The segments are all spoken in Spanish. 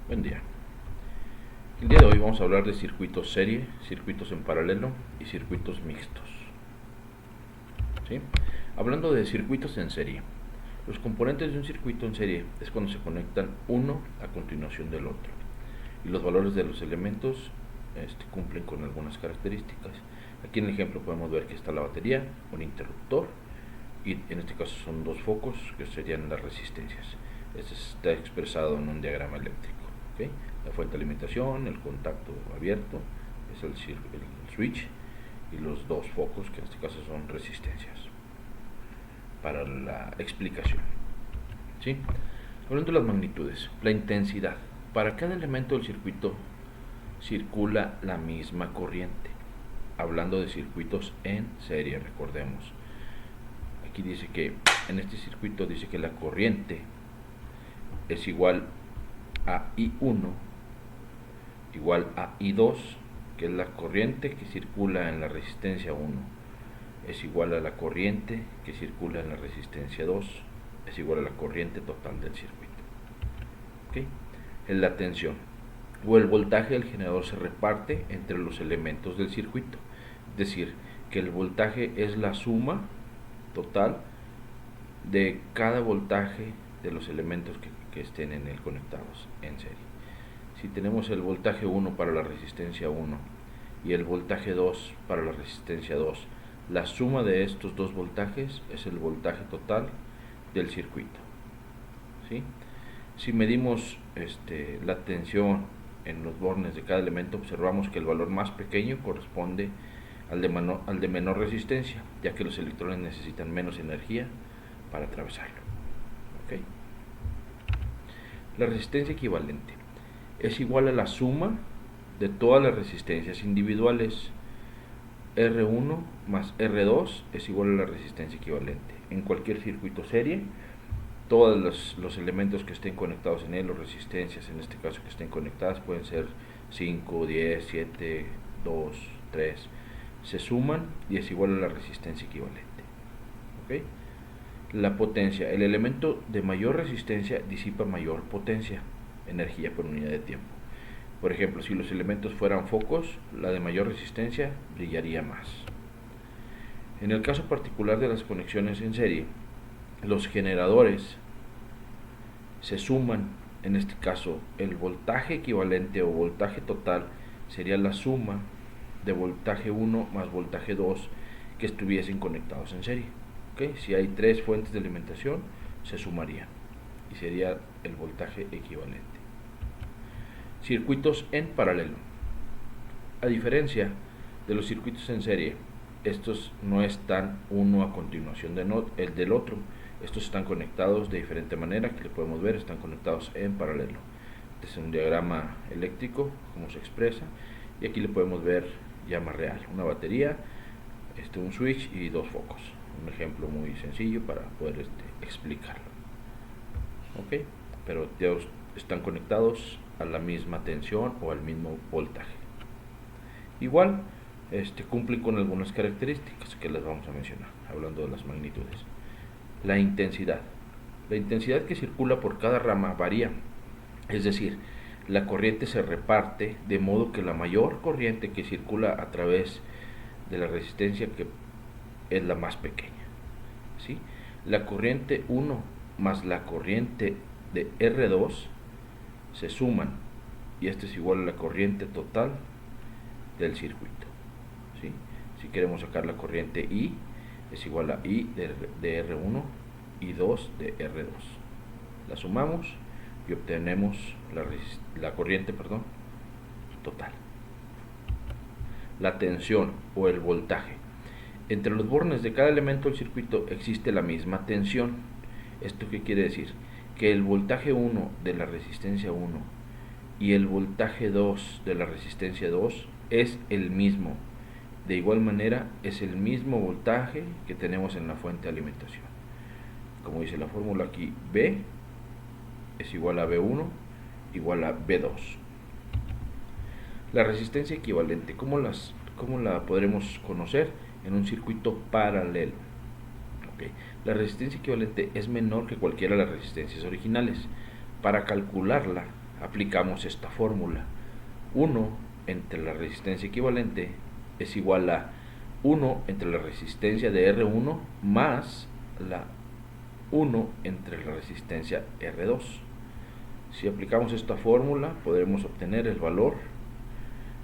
Buen día. El día de hoy vamos a hablar de circuitos serie, circuitos en paralelo y circuitos mixtos. ¿Sí? Hablando de circuitos en serie, los componentes de un circuito en serie es cuando se conectan uno a continuación del otro y los valores de los elementos cumplen con algunas características. Aquí en el ejemplo podemos ver que está la batería, un interruptor y en este caso son dos focos que serían las resistencias. Este está expresado en un diagrama eléctrico. ¿Okay? La fuente de alimentación, el contacto abierto, es el switch, y los dos focos que en este caso son resistencias. Para la explicación, ¿sí? Hablando de las magnitudes, la intensidad. Para cada elemento del circuito circula la misma corriente. Hablando de circuitos en serie, recordemos. Aquí dice que en este circuito dice que la corriente es igual a I1 igual a I2, que es la corriente que circula en la resistencia 1, es igual a la corriente que circula en la resistencia 2, es igual a la corriente total del circuito. ¿Okay? En la tensión o el voltaje del generador se reparte entre los elementos del circuito, es decir, que el voltaje es la suma total de cada voltaje de los elementos que estén en él conectados en serie. Si tenemos el voltaje 1 para la resistencia 1 y el voltaje 2 para la resistencia 2, la suma de estos dos voltajes es el voltaje total del circuito. ¿Sí? Si medimos la tensión en los bornes de cada elemento, observamos que el valor más pequeño corresponde al de menor resistencia, ya que los electrones necesitan menos energía para atravesarlo. ¿Okay? La resistencia equivalente es igual a la suma de todas las resistencias individuales. R1 más R2 es igual a la resistencia equivalente. En cualquier circuito serie, todos los elementos que estén conectados en él, o resistencias en este caso que estén conectadas, pueden ser 5, 10, 7, 2, 3, se suman y es igual a la resistencia equivalente. ¿Okay? La potencia, el elemento de mayor resistencia disipa mayor potencia, energía por unidad de tiempo. Por ejemplo, si los elementos fueran focos, la de mayor resistencia brillaría más. En el caso particular de las conexiones en serie, los generadores se suman. En este caso, el voltaje equivalente o voltaje total sería la suma de voltaje 1 más voltaje 2 que estuviesen conectados en serie. ¿Okay? Si hay tres fuentes de alimentación, se sumarían y sería el voltaje equivalente. Circuitos en paralelo. A diferencia de los circuitos en serie, estos no están uno a continuación del otro. Estos están conectados de diferente manera. Aquí lo podemos ver, están conectados en paralelo. Este es un diagrama eléctrico, como se expresa, y aquí le podemos ver ya más real, una batería, un switch y dos focos. Un ejemplo muy sencillo para poder explicarlo. ¿Ok? Pero ya están conectados a la misma tensión o al mismo voltaje. Igual cumplen con algunas características que les vamos a mencionar, hablando de las magnitudes. La intensidad. La intensidad que circula por cada rama varía, es decir, la corriente se reparte de modo que la mayor corriente que circula a través de la resistencia que es la más pequeña. ¿Sí? La corriente 1 más la corriente de R2 se suman y esto es igual a la corriente total del circuito. ¿Sí? Si queremos sacar la corriente I, es igual a I de R1 y 2 de R2. La sumamos y obtenemos la corriente total. La tensión o el voltaje. Entre los bornes de cada elemento del circuito existe la misma tensión. ¿Esto qué quiere decir? Que el voltaje 1 de la resistencia 1 y el voltaje 2 de la resistencia 2 es el mismo. De igual manera es el mismo voltaje que tenemos en la fuente de alimentación. Como dice la fórmula aquí, B es igual a B1 igual a B2. La resistencia equivalente, ¿cómo la podremos conocer? En un circuito paralelo. Okay. La resistencia equivalente es menor que cualquiera de las resistencias originales. Para calcularla aplicamos esta fórmula. 1 entre la resistencia equivalente es igual a 1 entre la resistencia de R1 más la 1 entre la resistencia R2. Si aplicamos esta fórmula, podremos obtener el valor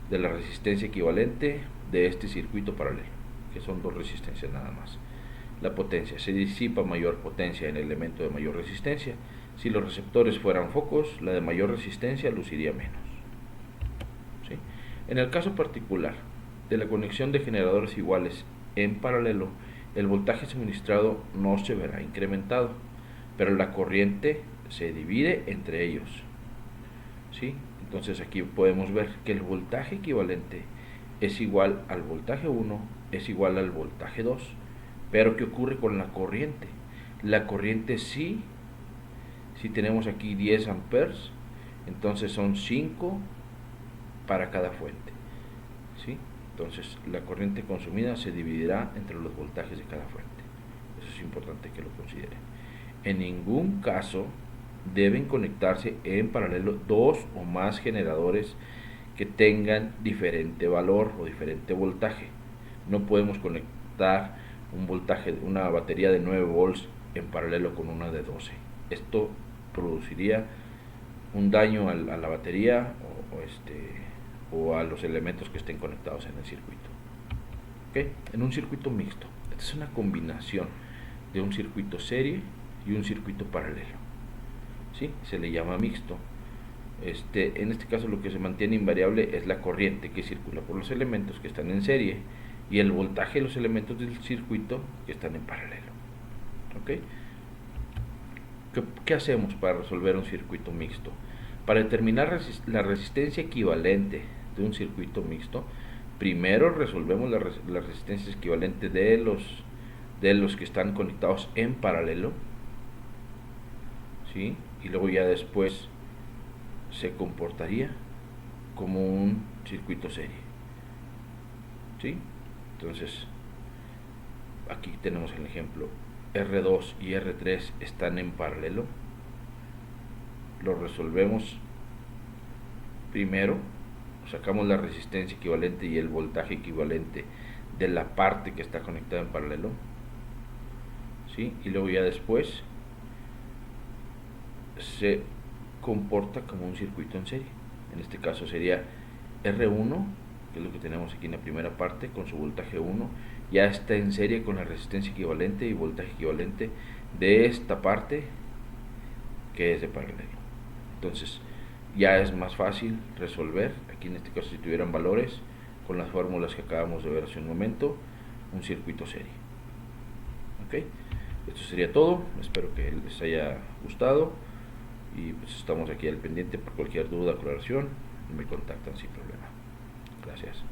de la resistencia equivalente de este circuito paralelo, que son dos resistencias nada más. La potencia: se disipa mayor potencia en el elemento de mayor resistencia. Si los receptores fueran focos, la de mayor resistencia luciría menos. ¿Sí? En el caso particular de la conexión de generadores iguales en paralelo, el voltaje suministrado no se verá incrementado, pero la corriente se divide entre ellos. ¿Sí? Entonces aquí podemos ver que el voltaje equivalente es igual al voltaje 1, es igual al voltaje 2. Pero ¿qué ocurre con la corriente? La corriente si tenemos aquí 10 amperes, entonces son 5 para cada fuente. ¿Sí? Entonces la corriente consumida se dividirá entre los voltajes de cada fuente. Eso es importante que lo consideren. En ningún caso deben conectarse en paralelo dos o más generadores que tengan diferente valor o diferente voltaje. No podemos conectar una batería de 9 volts en paralelo con una de 12. Esto produciría un daño a la batería o a los elementos que estén conectados en el circuito. ¿Okay? En un circuito mixto, esta es una combinación de un circuito serie y un circuito paralelo. ¿Sí? Se le llama mixto. En este caso lo que se mantiene invariable es la corriente que circula por los elementos que están en serie y el voltaje de los elementos del circuito que están en paralelo. ¿Okay? ¿Qué hacemos para resolver un circuito mixto? Para determinar la resistencia equivalente de un circuito mixto, primero resolvemos la resistencia equivalente de los que están conectados en paralelo, ¿sí? Y luego ya después se comportaría como un circuito serie. ¿Sí? Entonces, aquí tenemos el ejemplo. R2 y R3 están en paralelo. Lo resolvemos primero, sacamos la resistencia equivalente y el voltaje equivalente de la parte que está conectada en paralelo, ¿sí? Y luego ya después se comporta como un circuito en serie. En este caso sería R1, que es lo que tenemos aquí en la primera parte, con su voltaje 1, ya está en serie con la resistencia equivalente y voltaje equivalente de esta parte que es de paralelo. Entonces ya es más fácil resolver, aquí en este caso si tuvieran valores, con las fórmulas que acabamos de ver hace un momento, un circuito serie. ¿Ok? Esto sería todo, espero que les haya gustado y pues estamos aquí al pendiente por cualquier duda o aclaración, me contactan sin problema. Gracias.